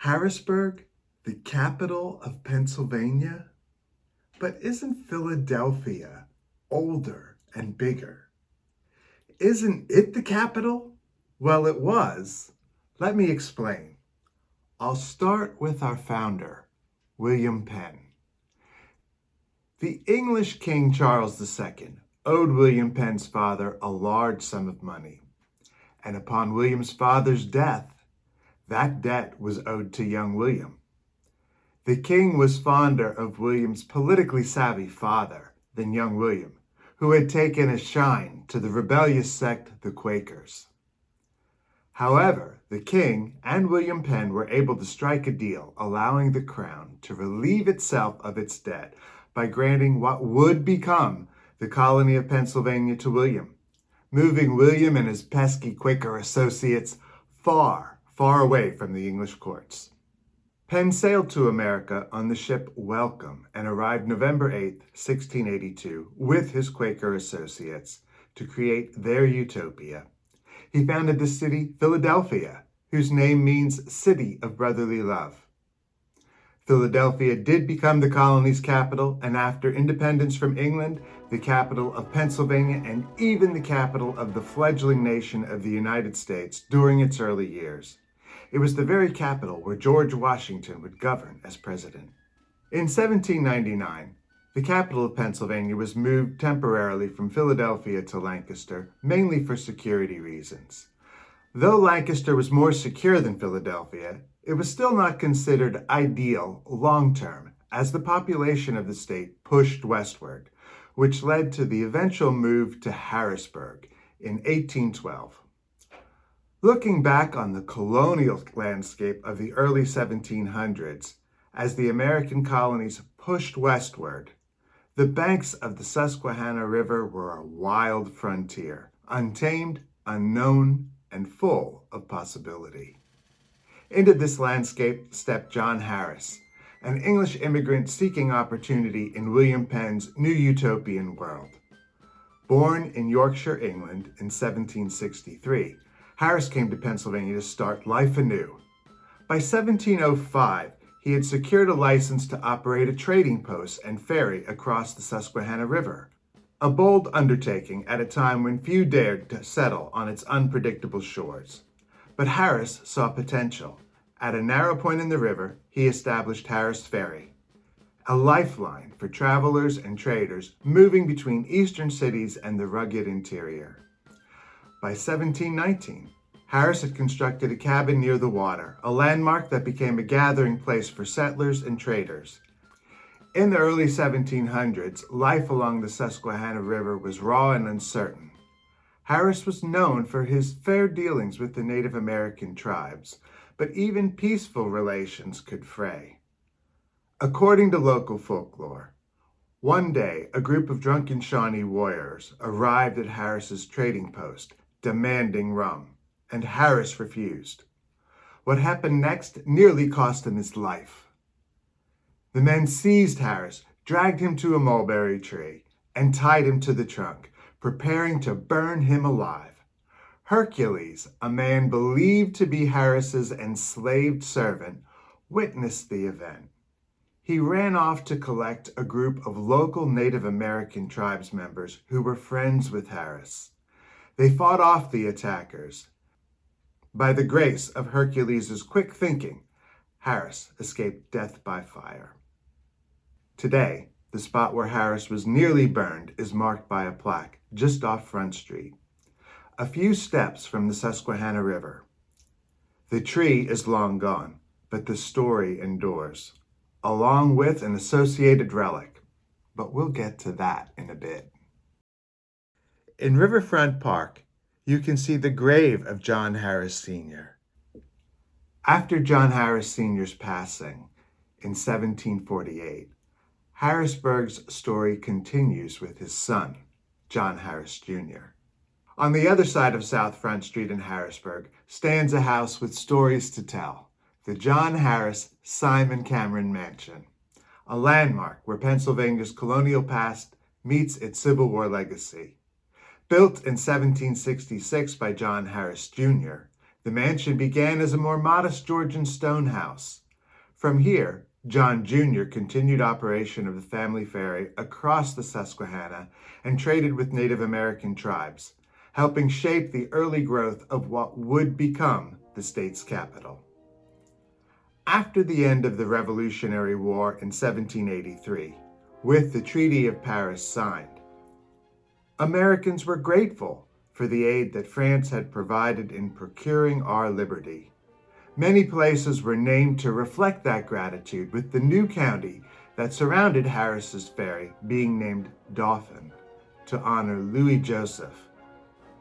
Harrisburg, the capital of Pennsylvania? But isn't Philadelphia older and bigger? Isn't it the capital? Well, it was. Let me explain. I'll start with our founder, William Penn. The English King Charles II owed William Penn's father a large sum of money, and upon William's father's death, that debt was owed to young William. The king was fonder of William's politically savvy father than young William, who had taken a shine to the rebellious sect, the Quakers. However, the king and William Penn were able to strike a deal allowing the crown to relieve itself of its debt by granting what would become the colony of Pennsylvania to William, moving William and his pesky Quaker associates far, far away from the English courts. Penn sailed to America on the ship Welcome and arrived November 8, 1682, with his Quaker associates to create their utopia. He founded the city Philadelphia, whose name means City of Brotherly Love. Philadelphia did become the colony's capital, and after independence from England, the capital of Pennsylvania and even the capital of the fledgling nation of the United States during its early years. It was the very capital where George Washington would govern as president. In 1799, the capital of Pennsylvania was moved temporarily from Philadelphia to Lancaster, mainly for security reasons. Though Lancaster was more secure than Philadelphia, it was still not considered ideal long-term, as the population of the state pushed westward, which led to the eventual move to Harrisburg in 1812. Looking back on the colonial landscape of the early 1700s, as the American colonies pushed westward, the banks of the Susquehanna River were a wild frontier, untamed, unknown, and full of possibility. Into this landscape stepped John Harris, an English immigrant seeking opportunity in William Penn's new utopian world. Born in Yorkshire, England in 1763, Harris came to Pennsylvania to start life anew. By 1705, he had secured a license to operate a trading post and ferry across the Susquehanna River, a bold undertaking at a time when few dared to settle on its unpredictable shores. But Harris saw potential. At a narrow point in the river, he established Harris Ferry, a lifeline for travelers and traders moving between eastern cities and the rugged interior. By 1719, Harris had constructed a cabin near the water, a landmark that became a gathering place for settlers and traders. In the early 1700s, life along the Susquehanna River was raw and uncertain. Harris was known for his fair dealings with the Native American tribes, but even peaceful relations could fray. According to local folklore, one day a group of drunken Shawnee warriors arrived at Harris's trading post, demanding rum, and Harris refused. What happened next nearly cost him his life. The men seized Harris, dragged him to a mulberry tree, and tied him to the trunk, preparing to burn him alive. Hercules, a man believed to be Harris's enslaved servant, witnessed the event. He ran off to collect a group of local Native American tribes members who were friends with Harris. They fought off the attackers. By the grace of Hercules' quick thinking, Harris escaped death by fire. Today, the spot where Harris was nearly burned is marked by a plaque just off Front Street, a few steps from the Susquehanna River. The tree is long gone, but the story endures, along with an associated relic, but we'll get to that in a bit. In Riverfront Park, you can see the grave of John Harris Sr. After John Harris Sr.'s passing in 1748, Harrisburg's story continues with his son, John Harris Jr. On the other side of South Front Street in Harrisburg stands a house with stories to tell, the John Harris Simon Cameron Mansion, a landmark where Pennsylvania's colonial past meets its Civil War legacy. Built in 1766 by John Harris Jr., The mansion began as a more modest Georgian stone house. From here, John Jr. continued operation of the family ferry across the Susquehanna and traded with Native American tribes, helping shape the early growth of what would become the state's capital. After the end of the Revolutionary War in 1783, with the Treaty of Paris signed, Americans were grateful for the aid that France had provided in procuring our liberty. Many places were named to reflect that gratitude, with the new county that surrounded Harris's Ferry being named Dauphin to honor Louis Joseph,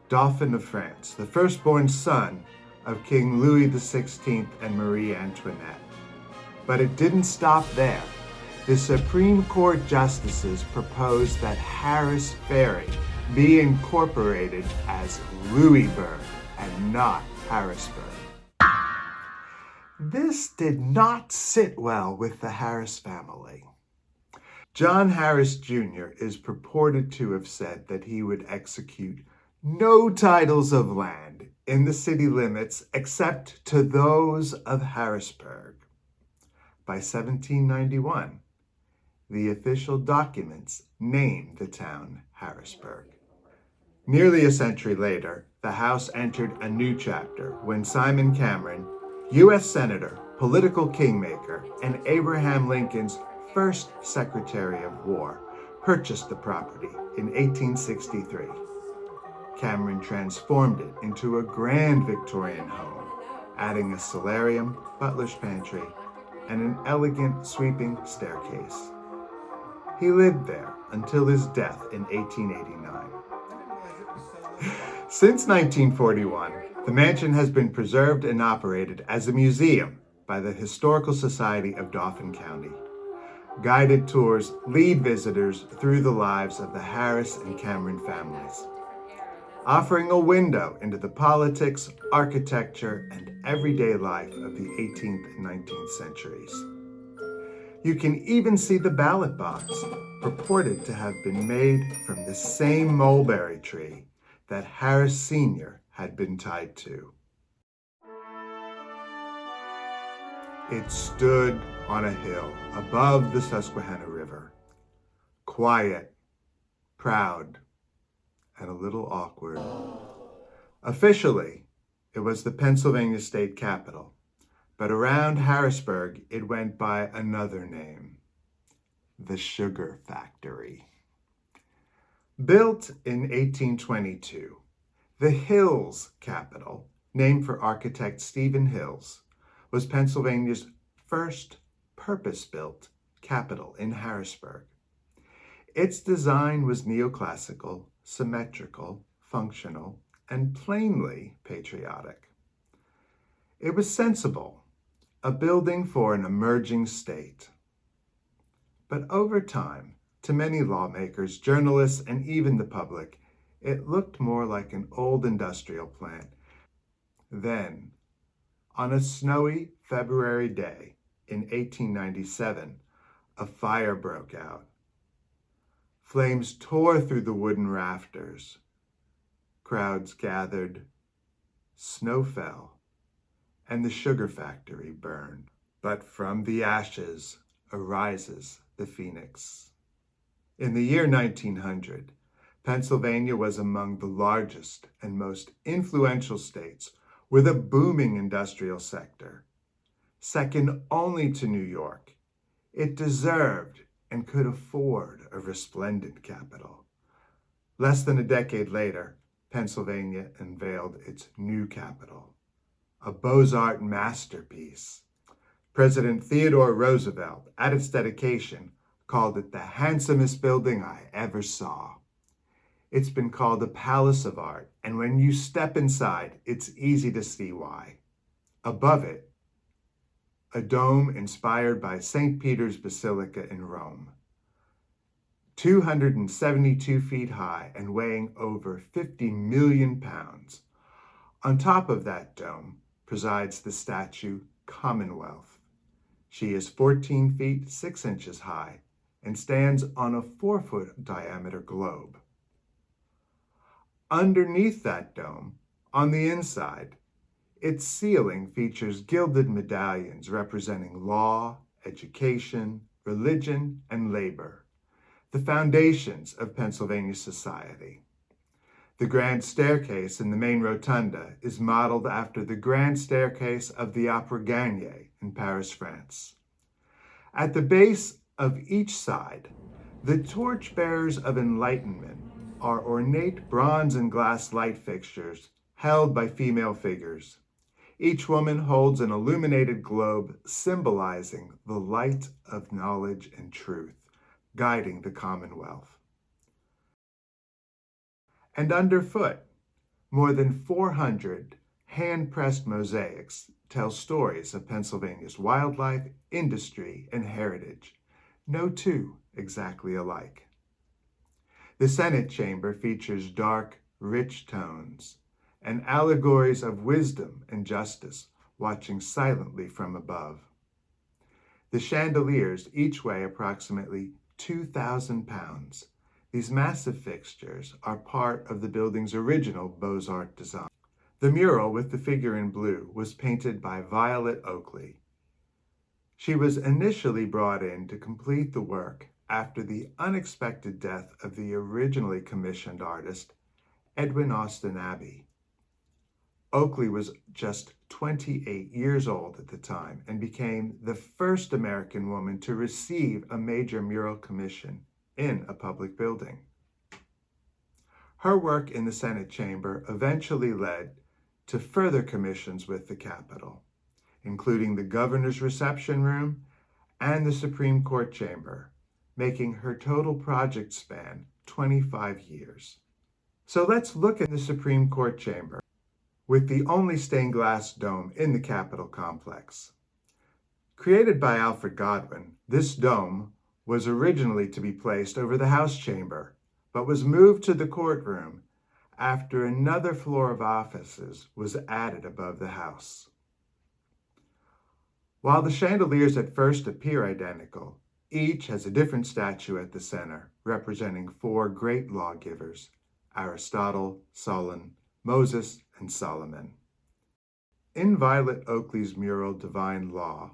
Dauphin of France, the firstborn son of King Louis XVI and Marie Antoinette. But it didn't stop there. The Supreme Court justices proposed that Harris Ferry be incorporated as Louisburg and not Harrisburg. This did not sit well with the Harris family. John Harris Jr. is purported to have said that he would execute no titles of land in the city limits except to those of Harrisburg. By 1791, the official documents named the town Harrisburg. Nearly a century later, the House entered a new chapter when Simon Cameron, U.S. Senator, political kingmaker, and Abraham Lincoln's first Secretary of War, purchased the property in 1863. Cameron transformed it into a grand Victorian home, adding a solarium, butler's pantry, and an elegant sweeping staircase. He lived there until his death in 1889. Since 1941, the mansion has been preserved and operated as a museum by the Historical Society of Dauphin County. Guided tours lead visitors through the lives of the Harris and Cameron families, offering a window into the politics, architecture, and everyday life of the 18th and 19th centuries. You can even see the ballot box, purported to have been made from the same mulberry tree that Harris Sr. had been tied to. It stood on a hill above the Susquehanna River, quiet, proud, and a little awkward. Officially, it was the Pennsylvania state capital, but around Harrisburg it went by another name, the Sugar Factory. Built in 1822, the Hills capital, named for architect Stephen Hills, was Pennsylvania's first purpose-built capital in Harrisburg. Its design was neoclassical, symmetrical, functional, and plainly patriotic. It was sensible, a building for an emerging state. But over time, to many lawmakers, journalists, and even the public, it looked more like an old industrial plant. Then, on a snowy February day in 1897, a fire broke out. Flames tore through the wooden rafters. Crowds gathered, snow fell, and the sugar factory burned. But from the ashes arises the phoenix. In the year 1900, Pennsylvania was among the largest and most influential states with a booming industrial sector. Second only to New York, it deserved and could afford a resplendent capital. Less than a decade later, Pennsylvania unveiled its new capital, a Beaux-Arts masterpiece. President Theodore Roosevelt, at its dedication, called it the handsomest building I ever saw. It's been called a palace of art, and when you step inside, it's easy to see why. Above it, a dome inspired by St. Peter's Basilica in Rome. 272 feet high and weighing over 50 million pounds. On top of that dome presides the statue Commonwealth. She is 14 feet 6 inches high and stands on a 4-foot diameter globe. Underneath that dome, on the inside, Its ceiling features gilded medallions representing law, education, religion, and labor, the foundations of Pennsylvania society. The grand staircase in the main rotunda is modeled after the grand staircase of the Opera Garnier in Paris, France. At the base of each side, the torchbearers of enlightenment are ornate bronze and glass light fixtures held by female figures. Each woman holds an illuminated globe symbolizing the light of knowledge and truth, guiding the Commonwealth. And underfoot, more than 400 hand-pressed mosaics tell stories of Pennsylvania's wildlife, industry, and heritage, no two exactly alike. The Senate chamber features dark, rich tones and allegories of wisdom and justice watching silently from above. The chandeliers each weigh approximately 2,000 pounds. These massive fixtures are part of the building's original Beaux-Arts design. The mural with the figure in blue was painted by Violet Oakley. She was initially brought in to complete the work after the unexpected death of the originally commissioned artist, Edwin Austin Abbey. Oakley was just 28 years old at the time and became the first American woman to receive a major mural commission in a public building. Her work in the Senate chamber eventually led to further commissions with the Capitol, including the governor's reception room and the Supreme Court chamber, making her total project span 25 years. So let's look at the Supreme Court chamber, with the only stained glass dome in the Capitol complex. Created by Alfred Godwin, this dome was originally to be placed over the House chamber, but was moved to the courtroom after another floor of offices was added above the House. While the chandeliers at first appear identical, each has a different statue at the center, representing four great lawgivers: Aristotle, Solon, Moses, and Solomon. In Violet Oakley's mural Divine Law,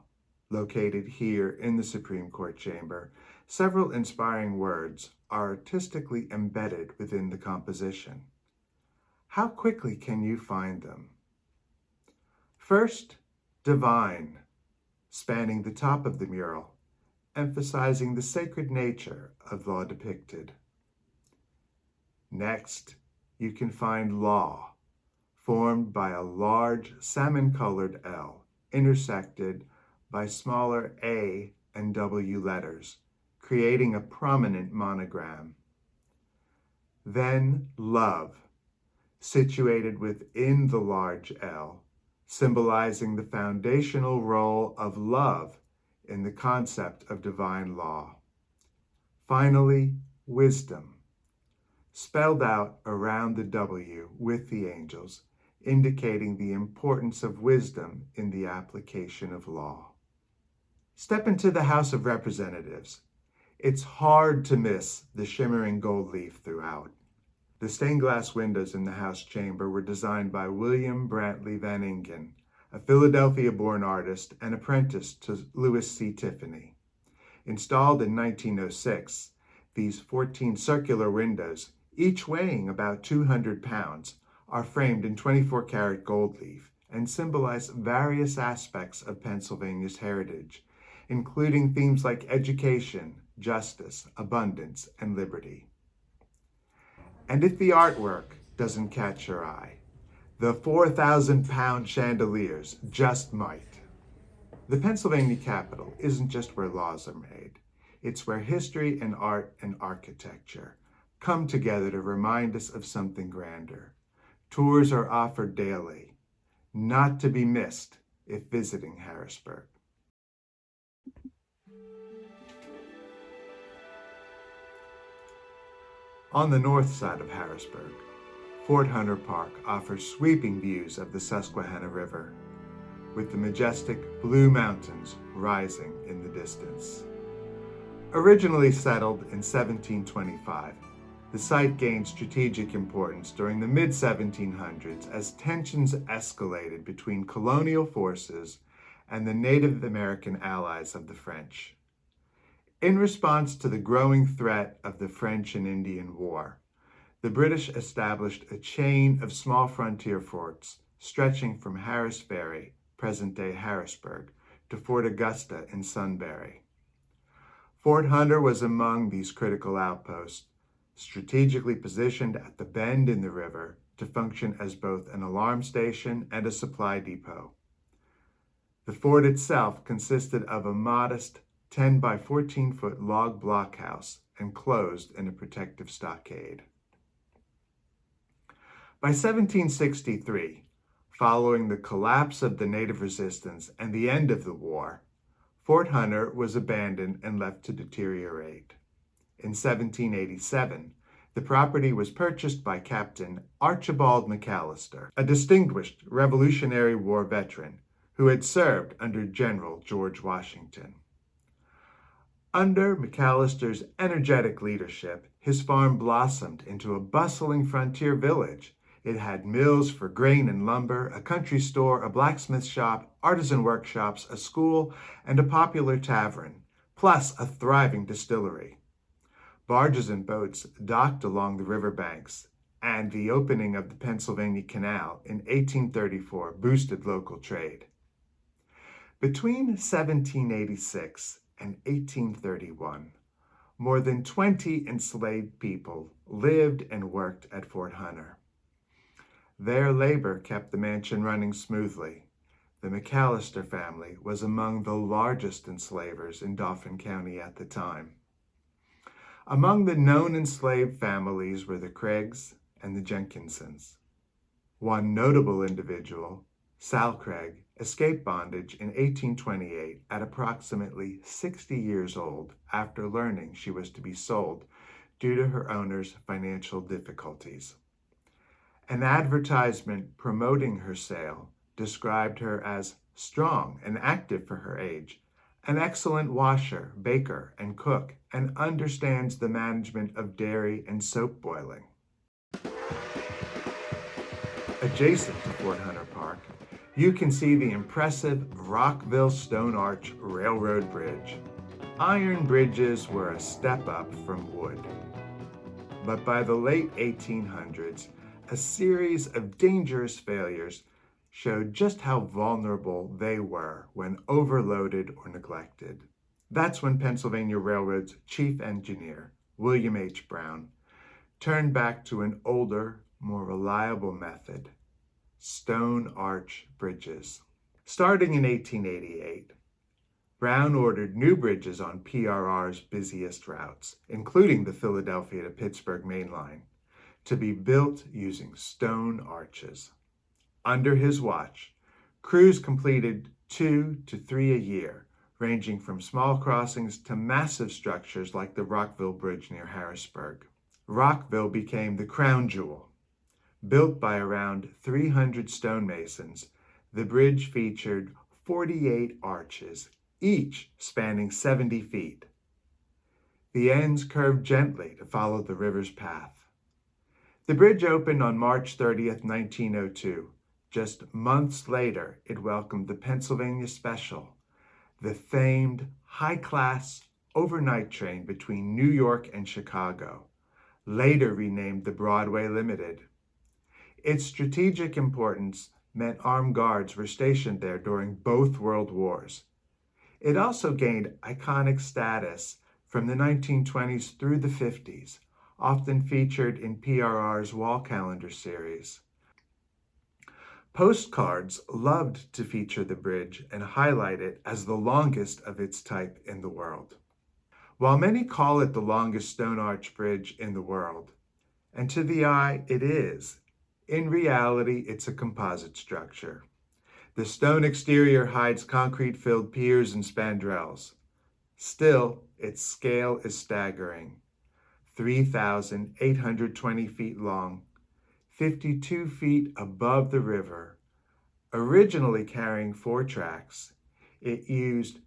located here in the Supreme Court chamber, several inspiring words are artistically embedded within the composition. How quickly can you find them? First, divine, spanning the top of the mural, emphasizing the sacred nature of law depicted. Next, you can find law, formed by a large salmon-colored L, intersected by smaller A and W letters, creating a prominent monogram. Then love, situated within the large L, symbolizing the foundational role of love in the concept of divine law. Finally, wisdom, spelled out around the W with the angels, indicating the importance of wisdom in the application of law. Step into the House of Representatives. It's hard to miss the shimmering gold leaf throughout. The stained glass windows in the House chamber were designed by William Brantley Van Ingen, a Philadelphia-born artist and apprentice to Louis C. Tiffany. Installed in 1906, these 14 circular windows, each weighing about 200 pounds, are framed in 24-karat gold leaf and symbolize various aspects of Pennsylvania's heritage, including themes like education, justice, abundance, and liberty. And if the artwork doesn't catch your eye, the 4,000-pound chandeliers just might. The Pennsylvania Capitol isn't just where laws are made. It's where history and art and architecture come together to remind us of something grander. Tours are offered daily, not to be missed if visiting Harrisburg. On the north side of Harrisburg, Fort Hunter Park offers sweeping views of the Susquehanna River, with the majestic Blue Mountains rising in the distance. Originally settled in 1725, The site gained strategic importance during the mid-1700s as tensions escalated between colonial forces and the Native American allies of the French. In response to the growing threat of the French and Indian War, the British established a chain of small frontier forts stretching from Harris Ferry, present-day Harrisburg, to Fort Augusta in Sunbury. Fort Hunter was among these critical outposts, strategically positioned at the bend in the river to function as both an alarm station and a supply depot. The fort itself consisted of a modest 10 by 14-foot log blockhouse enclosed in a protective stockade. By 1763, following the collapse of the native resistance and the end of the war, Fort Hunter was abandoned and left to deteriorate. In 1787, the property was purchased by Captain Archibald McAllister, a distinguished Revolutionary War veteran who had served under General George Washington. Under McAllister's energetic leadership, his farm blossomed into a bustling frontier village. It had mills for grain and lumber, a country store, a blacksmith shop, artisan workshops, a school, and a popular tavern, plus a thriving distillery. Barges and boats docked along the riverbanks, and the opening of the Pennsylvania Canal in 1834 boosted local trade. Between 1786 and 1831, more than 20 enslaved people lived and worked at Fort Hunter. Their labor kept the mansion running smoothly. The McAllister family was among the largest enslavers in Dauphin County at the time. Among the known enslaved families were the Craigs and the Jenkinsons. One notable individual, Sal Craig, escaped bondage in 1828 at approximately 60 years old after learning she was to be sold due to her owner's financial difficulties. An advertisement promoting her sale described her as strong and active for her age, an excellent washer, baker, and cook, and understands the management of dairy and soap boiling. Adjacent to Fort Hunter Park, you can see the impressive Rockville Stone Arch Railroad Bridge. Iron bridges were a step up from wood. But by the late 1800s, a series of dangerous failures showed just how vulnerable they were when overloaded or neglected. That's when Pennsylvania Railroad's chief engineer, William H. Brown, turned back to an older, more reliable method: stone arch bridges. Starting in 1888, Brown ordered new bridges on PRR's busiest routes, including the Philadelphia to Pittsburgh Main Line, to be built using stone arches. Under his watch, crews completed 2 to 3 a year, ranging from small crossings to massive structures like the Rockville Bridge near Harrisburg. Rockville became the crown jewel. Built by around 300 stonemasons, the bridge featured 48 arches, each spanning 70 feet. The ends curved gently to follow the river's path. The bridge opened on March 30th, 1902. Just months later, it welcomed the Pennsylvania Special, the famed high-class overnight train between New York and Chicago, later renamed the Broadway Limited. Its strategic importance meant armed guards were stationed there during both World Wars. It also gained iconic status from the 1920s through the 50s, often featured in PRR's wall calendar series. Postcards loved to feature the bridge and highlight it as the longest of its type in the world. While many call it the longest stone arch bridge in the world, and to the eye it is, in reality it's a composite structure. The stone exterior hides concrete-filled piers and spandrels. Still, its scale is staggering. 3,820 feet long, 52 feet above the river. Originally carrying 4 tracks, it used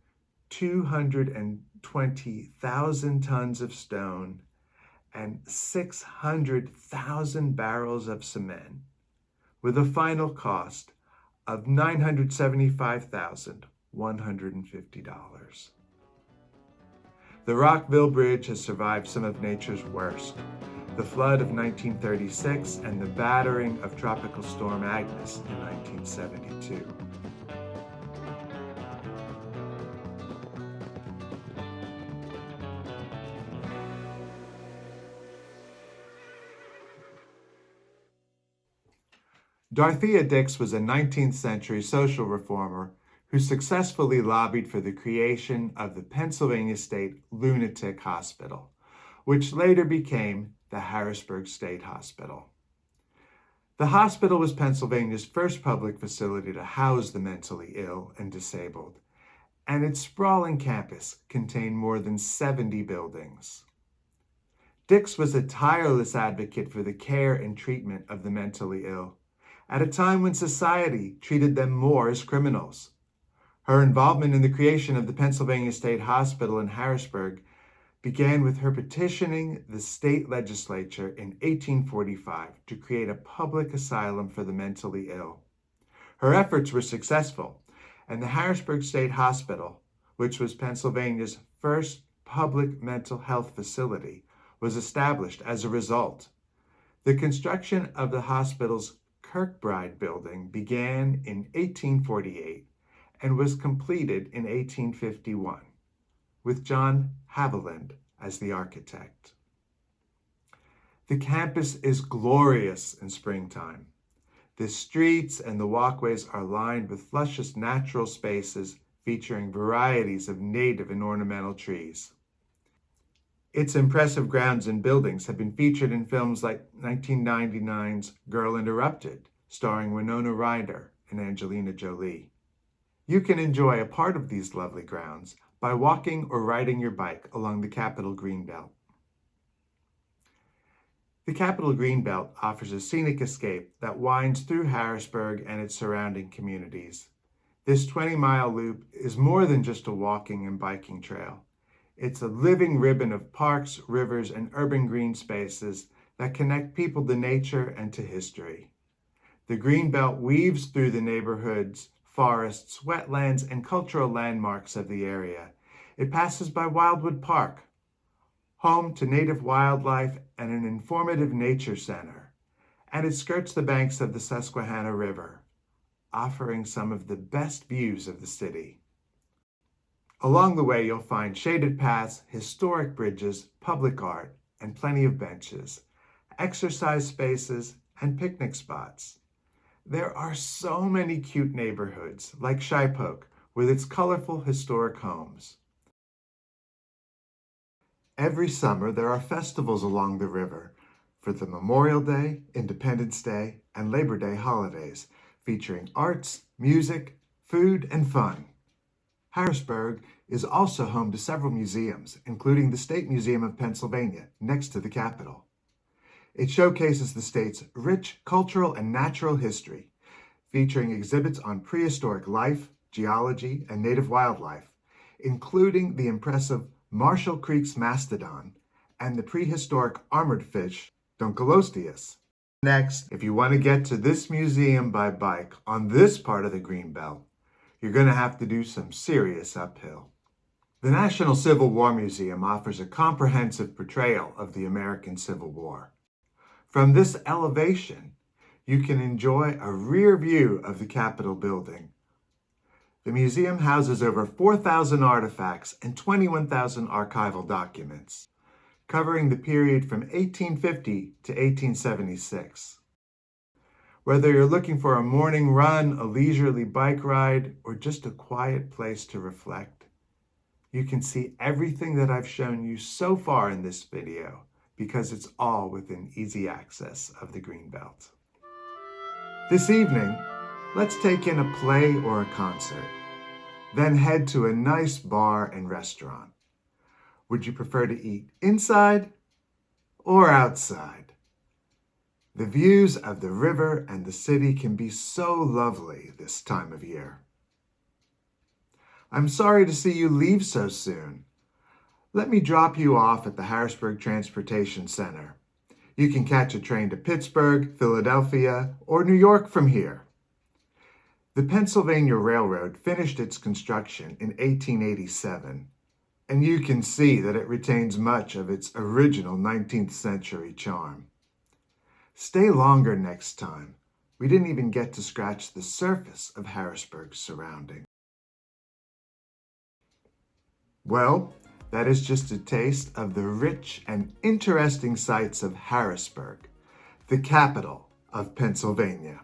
220,000 tons of stone and 600,000 barrels of cement, with a final cost of $975,150. The Rockville Bridge has survived some of nature's worst, the flood of 1936 and the battering of Tropical Storm Agnes in 1972. Dorothea Dix was a 19th century social reformer who successfully lobbied for the creation of the Pennsylvania State Lunatic Hospital, which later became the Harrisburg State Hospital. The hospital was Pennsylvania's first public facility to house the mentally ill and disabled, and its sprawling campus contained more than 70 buildings. Dix was a tireless advocate for the care and treatment of the mentally ill, at a time when society treated them more as criminals. Her involvement in the creation of the Pennsylvania State Hospital in Harrisburg began with her petitioning the state legislature in 1845 to create a public asylum for the mentally ill. Her efforts were successful, and the Harrisburg State Hospital, which was Pennsylvania's first public mental health facility, was established as a result. The construction of the hospital's Kirkbride building began in 1848 and was completed in 1851, with John Haviland as the architect. The campus is glorious in springtime. The streets and the walkways are lined with luscious natural spaces featuring varieties of native and ornamental trees. Its impressive grounds and buildings have been featured in films like 1999's Girl Interrupted, starring Winona Ryder and Angelina Jolie. You can enjoy a part of these lovely grounds by walking or riding your bike along the Capitol Greenbelt. The Capitol Greenbelt offers a scenic escape that winds through Harrisburg and its surrounding communities. This 20-mile loop is more than just a walking and biking trail. It's a living ribbon of parks, rivers, and urban green spaces that connect people to nature and to history. The Greenbelt weaves through the neighborhoods, forests, wetlands, and cultural landmarks of the area. It passes by Wildwood Park, home to native wildlife and an informative nature center, and it skirts the banks of the Susquehanna River, offering some of the best views of the city. Along the way, you'll find shaded paths, historic bridges, public art, and plenty of benches, exercise spaces, and picnic spots. There are so many cute neighborhoods, like Shipoke, with its colorful historic homes. Every summer, there are festivals along the river for the Memorial Day, Independence Day, and Labor Day holidays, featuring arts, music, food, and fun. Harrisburg is also home to several museums, including the State Museum of Pennsylvania, next to the Capitol. It showcases the state's rich cultural and natural history, featuring exhibits on prehistoric life, geology, and native wildlife, including the impressive Marshall Creek's mastodon and the prehistoric armored fish, Dunkleosteus. Next, if you want to get to this museum by bike on this part of the Greenbelt, you're going to have to do some serious uphill. The National Civil War Museum offers a comprehensive portrayal of the American Civil War. From this elevation, you can enjoy a rear view of the Capitol building. The museum houses over 4,000 artifacts and 21,000 archival documents, covering the period from 1850 to 1876. Whether you're looking for a morning run, a leisurely bike ride, or just a quiet place to reflect, you can see everything that I've shown you so far in this video because it's all within easy access of the Greenbelt. This evening, let's take in a play or a concert, then head to a nice bar and restaurant. Would you prefer to eat inside or outside? The views of the river and the city can be so lovely this time of year. I'm sorry to see you leave so soon, Let me drop you off at the Harrisburg Transportation Center. You can catch a train to Pittsburgh, Philadelphia, or New York from here. The Pennsylvania Railroad finished its construction in 1887, and you can see that it retains much of its original 19th century charm. Stay longer next time. We didn't even get to scratch the surface of Harrisburg's surroundings. Well, that is just a taste of the rich and interesting sights of Harrisburg, the capital of Pennsylvania.